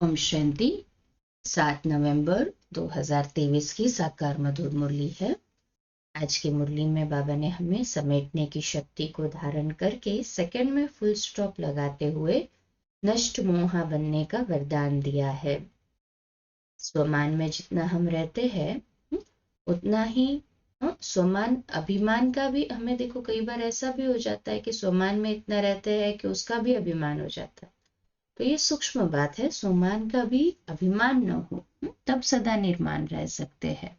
ओम शांति। 7 नवंबर 2023 की साकार मधुर मुरली है। आज की मुरली में बाबा ने हमें समेटने की शक्ति को धारण करके सेकंड में फुल स्टॉप लगाते हुए नष्ट मोहा बनने का वरदान दिया है। स्वमान में जितना हम रहते हैं उतना ही स्वमान अभिमान का भी हमें देखो, कई बार ऐसा भी हो जाता है कि स्वमान में इतना रहते हैं कि उसका भी अभिमान हो जाता है। तो ये सूक्ष्म बात है, स्वमान का भी अभिमान न हो, तब सदा निर्माण रह सकते हैं।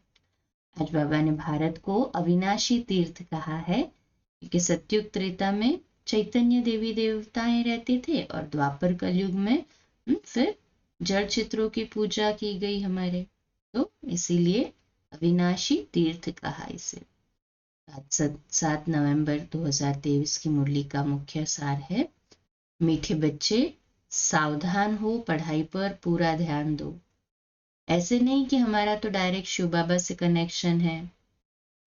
आज बाबा ने भारत को अविनाशी तीर्थ कहा है क्योंकि सतयुग त्रेता में चैतन्य देवी देवताएं रहते थे और द्वापर कलयुग में फिर जड़ चित्रों की पूजा की गई हमारे, तो इसीलिए अविनाशी तीर्थ कहा इसे। 7 नवंबर 2023 की मुरली का मुख्य सार है, मीठे बच्चे सावधान हो, पढ़ाई पर पूरा ध्यान दो। ऐसे नहीं कि हमारा तो डायरेक्ट शिव बाबा से कनेक्शन है,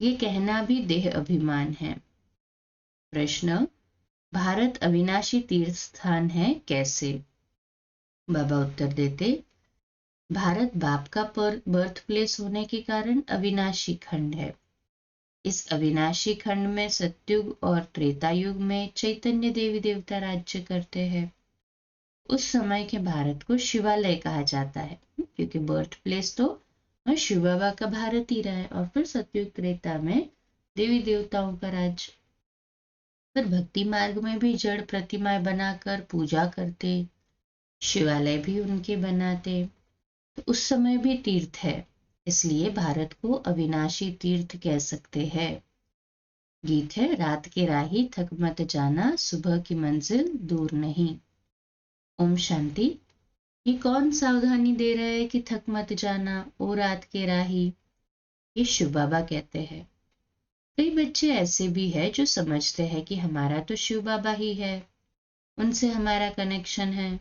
ये कहना भी देह अभिमान है। प्रश्न, भारत अविनाशी तीर्थ स्थान है कैसे? बाबा उत्तर देते, भारत बाप का बर्थ प्लेस होने के कारण अविनाशी खंड है। इस अविनाशी खंड में सतयुग और त्रेता युग में चैतन्य देवी देवता राज्य करते हैं। उस समय के भारत को शिवालय कहा जाता है क्योंकि बर्थ प्लेस तो शिव बाबा का भारत ही रहा है, और फिर सतयुग त्रेता में देवी देवताओं का राज्य। फिर भक्ति मार्ग में भी जड़ प्रतिमाएं बनाकर पूजा करते, शिवालय भी उनके बनाते, तो उस समय भी तीर्थ है, इसलिए भारत को अविनाशी तीर्थ कह सकते हैं। गीत है, रात के राही थक मत जाना, सुबह की मंजिल दूर नहीं। ओम शांति। ये कौन सावधानी दे रहा है कि थक मत जाना ओ रात के राही? ये शिव बाबा कहते हैं। कई बच्चे ऐसे भी हैं जो समझते हैं कि हमारा तो शिव बाबा ही है, उनसे हमारा कनेक्शन है,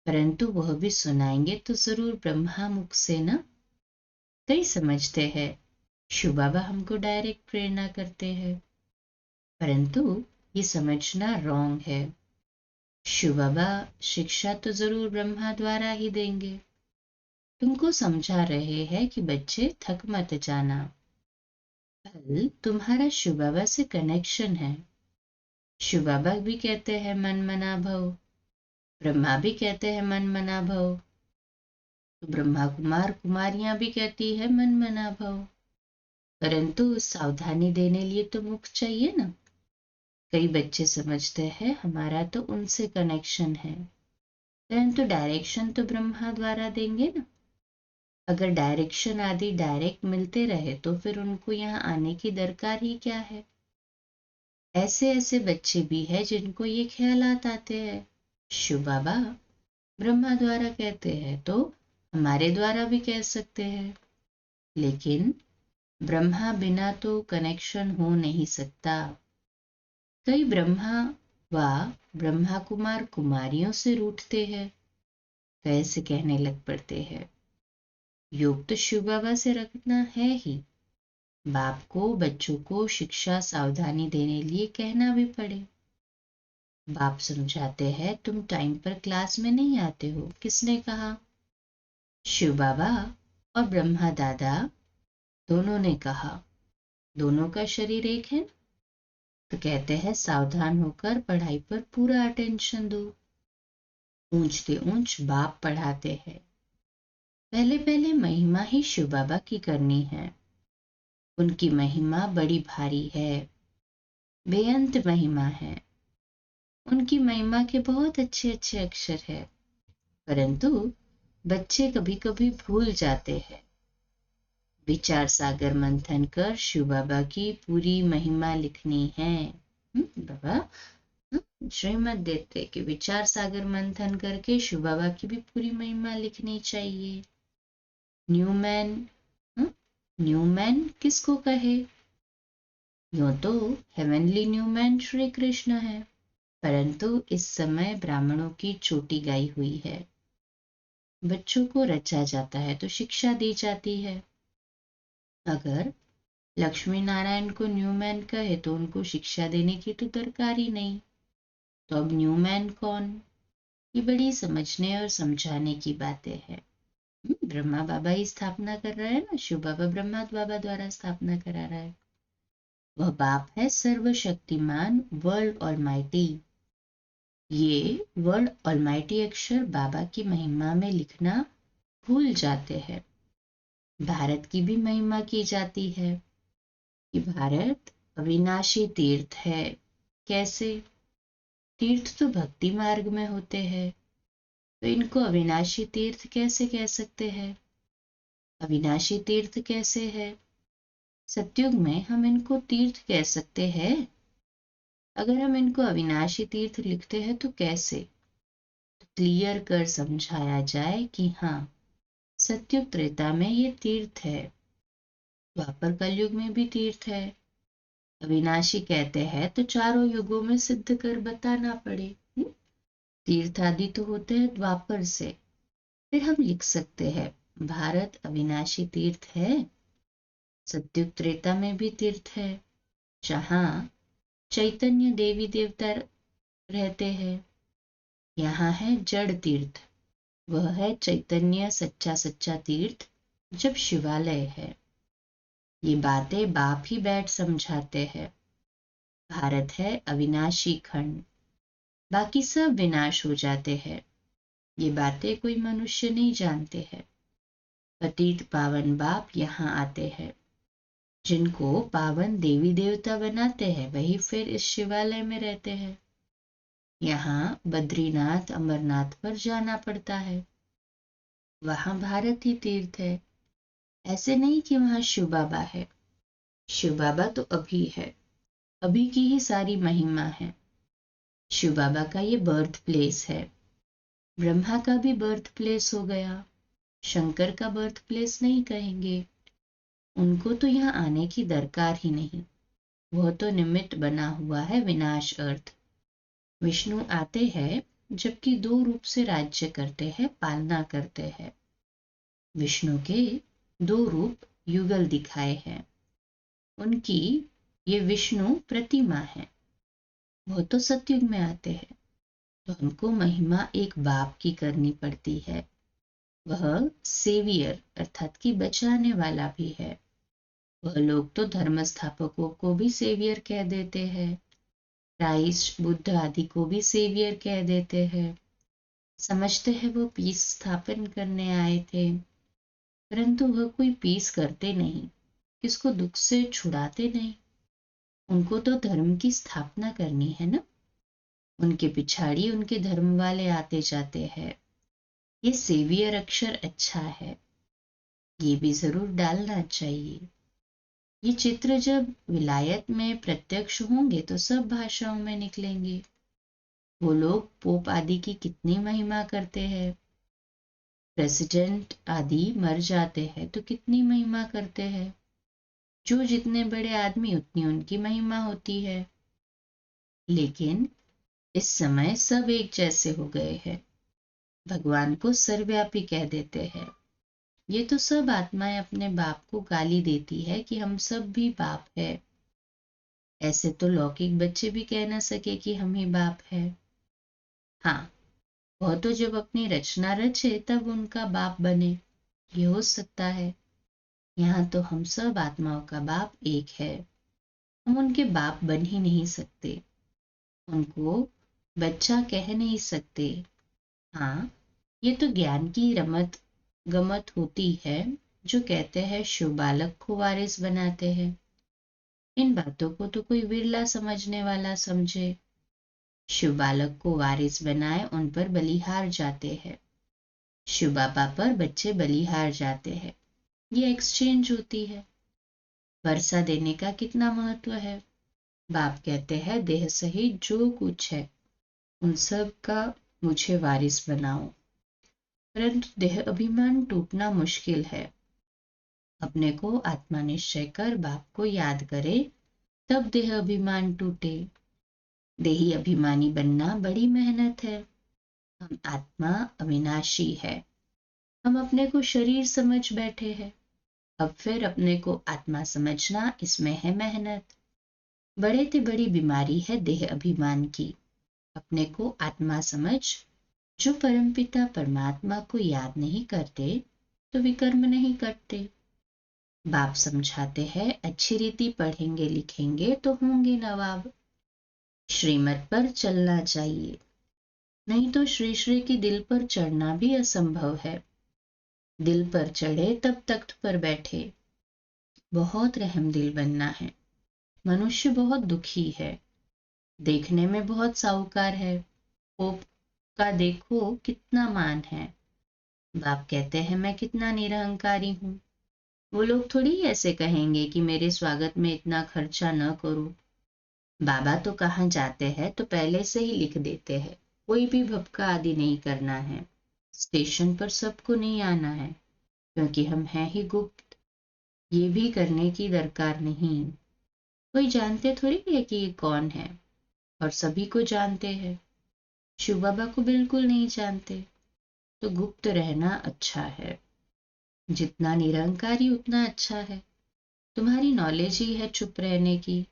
परंतु वह भी सुनाएंगे तो जरूर ब्रह्मा मुख से ना। कई समझते हैं शिव बाबा हमको डायरेक्ट प्रेरणा करते हैं, परंतु ये समझना रॉन्ग है। शिव बाबा शिक्षा तो जरूर ब्रह्मा द्वारा ही देंगे। तुमको समझा रहे हैं कि बच्चे थक मत जाना, कल तुम्हारा शिव बाबा से कनेक्शन है। शिव बाबा भी कहते हैं मन मना भव, ब्रह्मा भी कहते हैं मन मना भव, तो ब्रह्मा कुमार कुमारियां भी कहती है मन मना भव, परंतु सावधानी देने लिए तो मुख चाहिए ना। कई बच्चे समझते हैं हमारा तो उनसे कनेक्शन है, परंतु डायरेक्शन तो ब्रह्मा द्वारा देंगे ना। अगर डायरेक्शन आदि डायरेक्ट मिलते रहे तो फिर उनको यहाँ आने की दरकार ही क्या है। ऐसे ऐसे बच्चे भी हैं जिनको ये ख्यालात आते हैं शिव बाबा ब्रह्मा द्वारा कहते हैं तो हमारे द्वारा भी कह सकते हैं, लेकिन ब्रह्मा बिना तो कनेक्शन हो नहीं सकता। कई ब्रह्मा व ब्रह्मा कुमार कुमारियों से रूठते हैं, कैसे कहने लग पड़ते हैं योग तो शिव बाबा से रखना है ही। बाप को बच्चों को शिक्षा सावधानी देने लिए कहना भी पड़े। बाप समझाते हैं तुम टाइम पर क्लास में नहीं आते हो, किसने कहा? शिव बाबा और ब्रह्मा दादा दोनों ने कहा। दोनों का शरीर एक है, तो कहते हैं सावधान होकर पढ़ाई पर पूरा अटेंशन दो। ऊंचते ऊंच बाप पढ़ाते हैं, पहले पहले महिमा ही शिव बाबा की करनी है। उनकी महिमा बड़ी भारी है, बेअंत महिमा है। उनकी महिमा के बहुत अच्छे अच्छे अक्षर है, परंतु बच्चे कभी कभी भूल जाते हैं। विचार सागर मंथन कर शिव बाबा की पूरी महिमा लिखनी है। बाबा श्रीमत देते कि विचार सागर मंथन करके शिव बाबा की भी पूरी महिमा लिखनी चाहिए। न्यूमैन, न्यूमैन किसको कहे? यूं तो हेवनली न्यूमैन श्री कृष्ण है, परंतु इस समय ब्राह्मणों की चोटी गाई हुई है। बच्चों को रचा जाता है तो शिक्षा दी जाती है। अगर लक्ष्मी नारायण को न्यूमैन कहे तो उनको शिक्षा देने की तो दरकार ही नहीं, तो अब न्यूमैन कौन? ये बड़ी समझने और समझाने की बातें हैं। ब्रह्मा बाबा ही स्थापना कर रहा है ना, शिव बाबा ब्रह्मा बाबा द्वारा स्थापना करा रहा है। वह बाप है सर्वशक्तिमान, वर्ल्ड ऑलमाइटी। ये वर्ल्ड ऑलमाइटी अक्षर बाबा की महिमा में लिखना भूल जाते हैं। भारत की भी महिमा की जाती है कि भारत अविनाशी तीर्थ है। कैसे? तीर्थ तो भक्ति मार्ग में होते हैं, तो इनको अविनाशी तीर्थ कैसे कह सकते हैं? अविनाशी तीर्थ कैसे है? सतयुग में हम इनको तीर्थ कह सकते हैं। अगर हम इनको अविनाशी तीर्थ लिखते हैं तो कैसे? तो क्लियर कर समझाया जाए कि हाँ, सतयुग त्रेता में ये तीर्थ है, द्वापर कलयुग में भी तीर्थ है। अविनाशी कहते हैं तो चारों युगों में सिद्ध कर बताना पड़े। तीर्थ आदि तो होते हैं द्वापर से। फिर हम लिख सकते हैं भारत अविनाशी तीर्थ है, सतयुग त्रेता में भी तीर्थ है, जहाँ चैतन्य देवी देवता रहते हैं। यहाँ है जड़ तीर्थ, वह है चैतन्य सच्चा सच्चा तीर्थ जब शिवालय है। ये बातें बाप ही बैठ समझाते हैं। भारत है अविनाशी खंड, बाकी सब विनाश हो जाते हैं। ये बातें कोई मनुष्य नहीं जानते हैं। पतित पावन बाप यहाँ आते हैं, जिनको पावन देवी देवता बनाते हैं वही फिर इस शिवालय में रहते हैं। यहाँ बद्रीनाथ अमरनाथ पर जाना पड़ता है, वहां भारत ही तीर्थ है। ऐसे नहीं कि वहां शिव बाबा है। शिव बाबा तो अभी है, अभी की ही सारी महिमा है। शिव बाबा का ये बर्थ प्लेस है। ब्रह्मा का भी बर्थ प्लेस हो गया, शंकर का बर्थ प्लेस नहीं कहेंगे। उनको तो यहाँ आने की दरकार ही नहीं, वह तो निमित्त बना हुआ है विनाश अर्थ। विष्णु आते हैं जबकि दो रूप से राज्य करते हैं, पालना करते हैं। विष्णु के दो रूप युगल दिखाए हैं, उनकी ये विष्णु प्रतिमा है। वह तो सतयुग में आते हैं, तो हमको महिमा एक बाप की करनी पड़ती है। वह सेवियर अर्थात कि बचाने वाला भी है। वह लोग तो धर्म स्थापकों को भी सेवियर कह देते हैं, क्राइस्ट बुद्ध आदि को भी सेवियर कह देते हैं। समझते हैं वो पीस स्थापन करने आए थे, परंतु वह कोई पीस करते नहीं, किसको दुख से छुड़ाते नहीं। उनको तो धर्म की स्थापना करनी है ना, उनके पिछाड़ी उनके धर्म वाले आते जाते हैं। ये सेवियर अक्षर अच्छा है, ये भी जरूर डालना चाहिए। ये चित्र जब विलायत में प्रत्यक्ष होंगे तो सब भाषाओं में निकलेंगे। वो लोग पोप आदि की कितनी महिमा करते हैं, प्रेसिडेंट आदि मर जाते हैं तो कितनी महिमा करते हैं। जो जितने बड़े आदमी उतनी उनकी महिमा होती है। लेकिन इस समय सब एक जैसे हो गए हैं, भगवान को सर्वव्यापी कह देते हैं। ये तो सब आत्माएं अपने बाप को गाली देती है कि हम सब भी बाप है। ऐसे तो लौकिक बच्चे भी कह ना सके कि हम ही बाप है। हाँ, वह तो जब अपनी रचना रचे तब उनका बाप बने, ये हो सकता है। यहाँ तो हम सब आत्माओं का बाप एक है, हम उनके बाप बन ही नहीं सकते, उनको बच्चा कह नहीं सकते। हाँ, ये तो ज्ञान की रमत गमत होती है, जो कहते हैं शिव बालक को वारिस बनाते हैं। इन बातों को तो कोई विरला समझने वाला समझे। शिव बालक को वारिस बनाए उन पर बलिहार जाते हैं, शिव बाबा पर बच्चे बलिहार जाते हैं, ये एक्सचेंज होती है। वर्षा देने का कितना महत्व है। बाप कहते हैं देह सहित जो कुछ है उन सब का मुझे वारिस बनाओ। परंतु देह अभिमान टूटना मुश्किल है। अपने को आत्मा निश्चय कर बाप को याद करे, तब देह अभिमान टूटे। देही अभिमानी बनना बड़ी मेहनत है। हम आत्मा अविनाशी है, हम अपने को शरीर समझ बैठे हैं। अब फिर अपने को आत्मा समझना, इसमें है मेहनत। बड़े से बड़ी बीमारी है देह अभिमान की। अपने को आत्मा समझ जो परमपिता परमात्मा को याद नहीं करते तो विकर्म नहीं करते। बाप समझाते हैं अच्छी रीति पढ़ेंगे लिखेंगे तो होंगे नवाब। श्रीमत पर चलना चाहिए, नहीं तो श्री श्री की दिल पर चढ़ना भी असंभव है। दिल पर चढ़े तब तख्त पर बैठे। बहुत रहमदिल बनना है। मनुष्य बहुत दुखी है, देखने में बहुत साहूकार है, पोप का देखो कितना मान है। बाप कहते हैं मैं कितना निरहंकारी हूँ। वो लोग थोड़ी ऐसे कहेंगे कि मेरे स्वागत में इतना खर्चा न करो। बाबा तो कहाँ जाते हैं तो पहले से ही लिख देते हैं, कोई भी भपका आदि नहीं करना है। स्टेशन पर सबको नहीं आना है, क्योंकि हम हैं ही गुप्त। ये भी करने की दरकार नहीं। कोई जानते थोड़ी है कि ये कौन है, और सभी को जानते हैं। शिव बाबा को बिल्कुल नहीं जानते, तो गुप्त रहना अच्छा है। जितना निरंकारी उतना अच्छा है। तुम्हारी नॉलेज ही है चुप रहने की।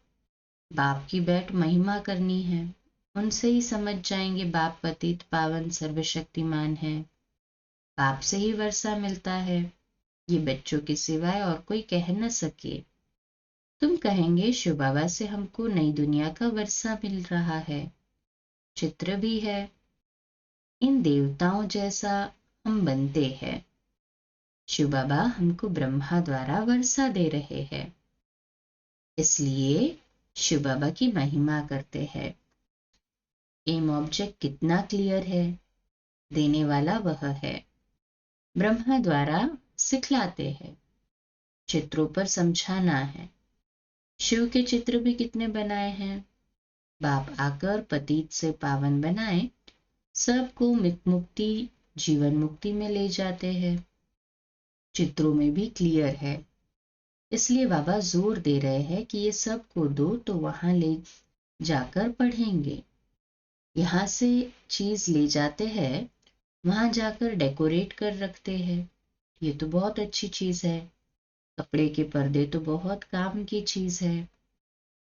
बाप की बैठ महिमा करनी है, उनसे ही समझ जाएंगे बाप पतित पावन सर्वशक्तिमान है। बाप से ही वर्षा मिलता है, ये बच्चों के सिवाय और कोई कह न सके। तुम कहेंगे शिव बाबा से हमको नई दुनिया का वर्षा मिल रहा है, चित्र भी है। इन देवताओं जैसा हम बनते हैं। शिव बाबा हमको ब्रह्मा द्वारा वर्षा दे रहे हैं, इसलिए शिव बाबा की महिमा करते हैं। एम ऑब्जेक्ट कितना क्लियर है, देने वाला वह है। ब्रह्मा द्वारा सिखलाते हैं, चित्रों पर समझाना है। शिव के चित्र भी कितने बनाए हैं। बाप आकर पतित से पावन बनाए, सबको मुक्ति जीवन मुक्ति में ले जाते हैं। चित्रों में भी क्लियर है, इसलिए बाबा जोर दे रहे हैं कि ये सबको दो तो वहां ले जाकर पढ़ेंगे। यहाँ से चीज ले जाते हैं, वहां जाकर डेकोरेट कर रखते हैं। ये तो बहुत अच्छी चीज है। कपड़े के पर्दे तो बहुत काम की चीज है।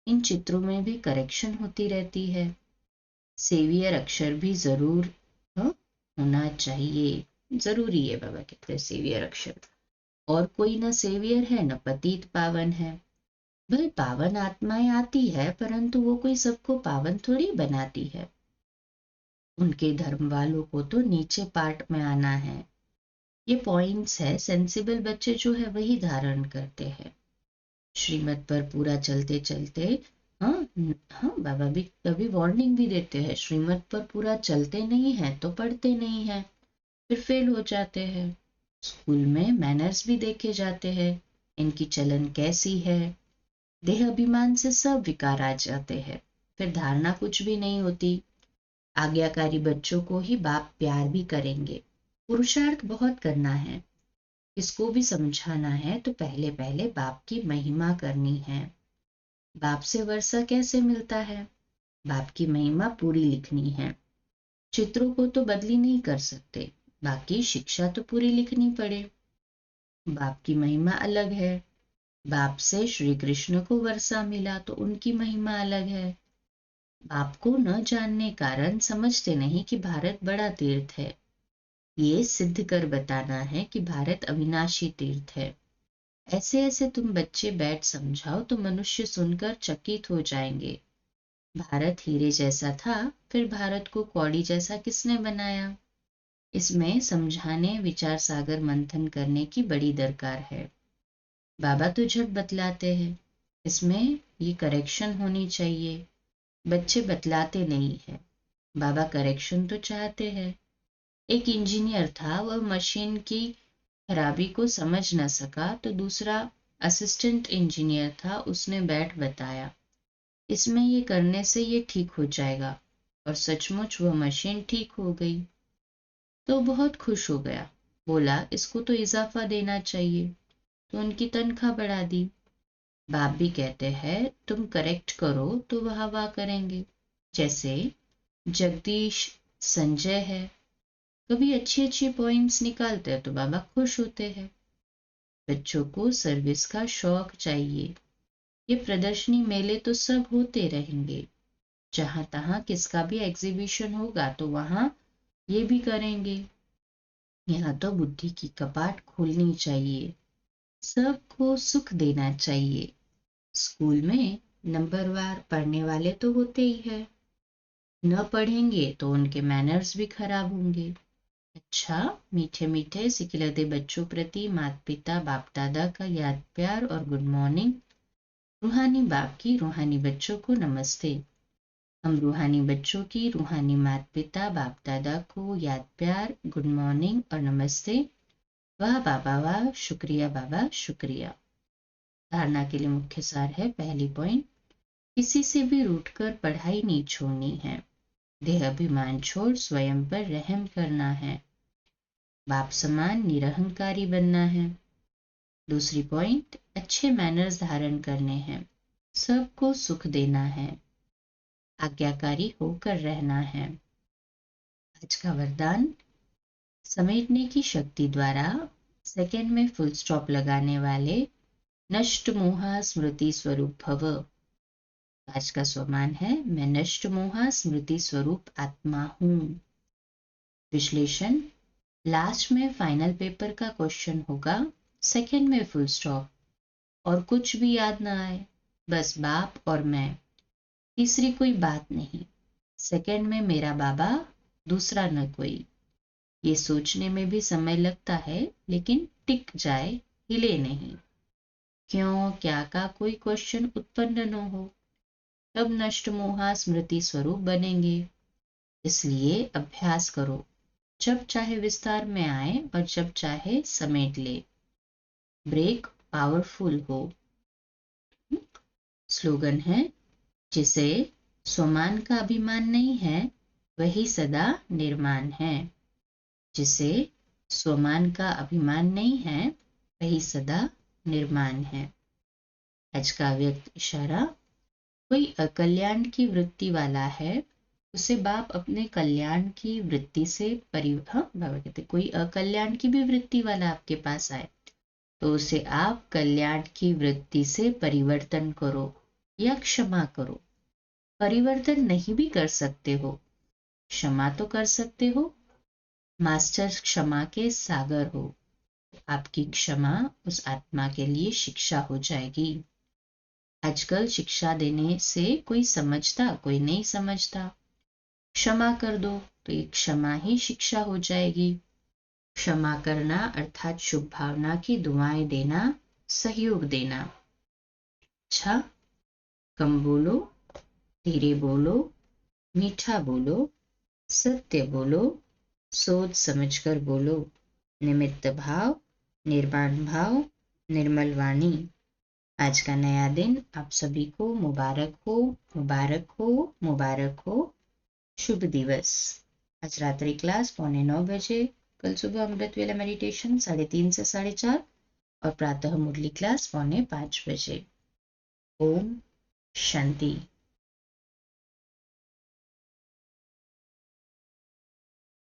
इन चित्रों में भी करेक्शन होती रहती है। सेवियर अक्षर भी जरूर होना चाहिए, जरूरी है। बाबा कहते हैं सेवियर अक्षर। और कोई न सेवियर है न पतित पावन है। भाई पावन आत्माएं आती है, परंतु वो कोई सबको पावन थोड़ी बनाती है। उनके धर्म वालों को तो नीचे पार्ट में आना है। ये पॉइंट्स है, सेंसिबल बच्चे जो है वही धारण करते हैं। श्रीमत पर पूरा चलते चलते हाँ हाँ बाबा भी कभी वार्निंग भी देते हैं, श्रीमत पर पूरा चलते नहीं है तो पढ़ते नहीं है, फिर फेल हो जाते हैं। स्कूल में मैनर्स भी देखे जाते हैं, इनकी चलन कैसी है। देह अभिमान से सब विकार आ जाते हैं, फिर धारणा कुछ भी नहीं होती। आज्ञाकारी बच्चों को ही बाप प्यार भी करेंगे। पुरुषार्थ बहुत करना है, इसको भी समझाना है, तो पहले पहले बाप की महिमा करनी है। बाप से वर्षा कैसे मिलता है, बाप की महिमा पूरी लिखनी है। चित्रों को तो बदली नहीं कर सकते, बाकी शिक्षा तो पूरी लिखनी पड़े। बाप की महिमा अलग है। बाप से श्री कृष्ण को वर्षा मिला तो उनकी महिमा अलग है। बाप को न जानने कारण समझते नहीं कि भारत बड़ा तीर्थ है। ये सिद्ध कर बताना है कि भारत अविनाशी तीर्थ है। ऐसे ऐसे तुम बच्चे बैठ समझाओ तो मनुष्य सुनकर चकित हो जाएंगे। भारत हीरे जैसा था, फिर भारत को कौड़ी जैसा किसने बनाया। इसमें समझाने विचार सागर मंथन करने की बड़ी दरकार है। बाबा तो झट बतलाते हैं, इसमें ये करेक्शन होनी चाहिए। बच्चे बतलाते नहीं है, बाबा करेक्शन तो चाहते हैं। एक इंजीनियर था, वह मशीन की खराबी को समझ न सका, तो दूसरा असिस्टेंट इंजीनियर था, उसने बैठ बताया इसमें ये करने से ये ठीक हो जाएगा, और सचमुच वह मशीन ठीक हो गई। तो बहुत खुश हो गया, बोला इसको तो इजाफा देना चाहिए, तो उनकी तनख्वाह बढ़ा दी। बाप भी कहते हैं तुम करेक्ट करो तो वाह वाह करेंगे। जैसे जगदीश संजय है, कभी अच्छी अच्छी पॉइंट्स निकालते हैं तो बाबा खुश होते हैं। बच्चों को सर्विस का शौक चाहिए। ये प्रदर्शनी मेले तो सब होते रहेंगे, जहां तहां किसका भी एग्जीबिशन होगा तो वहां ये भी करेंगे। यहाँ तो बुद्धि की कपाट खोलनी चाहिए, सबको सुख देना चाहिए। स्कूल में नंबरवार पढ़ने वाले तो होते ही है, न पढ़ेंगे तो उनके मैनर्स भी खराब होंगे। अच्छा, मीठे मीठे सिखिलते बच्चों प्रति माता पिता बाप दादा का याद प्यार और गुड मॉर्निंग। रूहानी बाप की रूहानी बच्चों को नमस्ते। हम रूहानी बच्चों की रूहानी माता पिता बाप दादा को याद प्यार गुड मॉर्निंग और नमस्ते। वाह बाबा वाह, शुक्रिया बाबा शुक्रिया। धारणा के लिए मुख्य सार है, पहली पॉइंट, किसी से भी रूठकर पढ़ाई नहीं छोड़नी है। देह अभिमान छोड़ स्वयं पर रहम करना है। बाप समान निरहंकारी बनना है। दूसरी पॉइंट, अच्छे मैनर्स धारण करने हैं। सबको सुख देना है। आज्ञाकारी होकर रहना है। आज का वरदान, समेटने की शक्ति द्वारा सेकंड में फुल स्टॉप लगाने वाले नष्ट मोहा स्मृति स्वरूप भव। आज का स्वमान है, मैं नष्ट मोहा स्मृति स्वरूप आत्मा हूं। विश्लेषण, लास्ट में फाइनल पेपर का क्वेश्चन होगा, सेकंड में फुल स्टॉप और कुछ भी याद ना आए, बस बाप और मैं, तीसरी कोई बात नहीं। सेकंड में मेरा बाबा, दूसरा न कोई। ये सोचने में भी समय लगता है, लेकिन टिक जाए, हिले नहीं। क्यों क्या का कोई क्वेश्चन उत्पन्न न हो, तब नष्ट मोहा स्मृति स्वरूप बनेंगे। इसलिए अभ्यास करो, जब चाहे विस्तार में आए और जब चाहे समेट ले। ब्रेक पावरफुल हो। स्लोगन है, जिसे स्वमान का अभिमान नहीं है वही सदा निर्माण है। जिसे स्वमान का अभिमान नहीं है वही सदा निर्माण है। आज का व्यक्त इशारा, कोई अकल्याण की वृत्ति वाला है, उसे बाप अपने कल्याण की वृत्ति से बाबा कहते कोई अकल्याण की भी वृत्ति वाला आपके पास आए तो उसे आप कल्याण की वृत्ति से परिवर्तन करो या क्षमा करो। परिवर्तन नहीं भी कर सकते हो, क्षमा तो कर सकते हो। मास्टर क्षमा के सागर हो, आपकी क्षमा उस आत्मा के लिए शिक्षा हो जाएगी। आजकल शिक्षा देने से कोई समझता कोई नहीं समझता। क्षमा कर दो तो ये क्षमा ही शिक्षा हो जाएगी। क्षमा करना अर्थात शुभ भावना की दुआएं देना, सहयोग देना। अच्छा, कम बोलो, धीरे बोलो, मीठा बोलो, सत्य बोलो, सोच समझकर बोलो। निमित्त भाव, निर्वाण भाव, निर्मल वाणी। आज का नया दिन आप सभी को मुबारक हो, मुबारक हो, मुबारक हो। शुभ दिवस। आज रात्रि क्लास 8:45 बजे, कल सुबह अमृत वेला मेडिटेशन 3:30 से 4:30 और प्रातः मुरली क्लास 4:45 बजे। ओम शांति।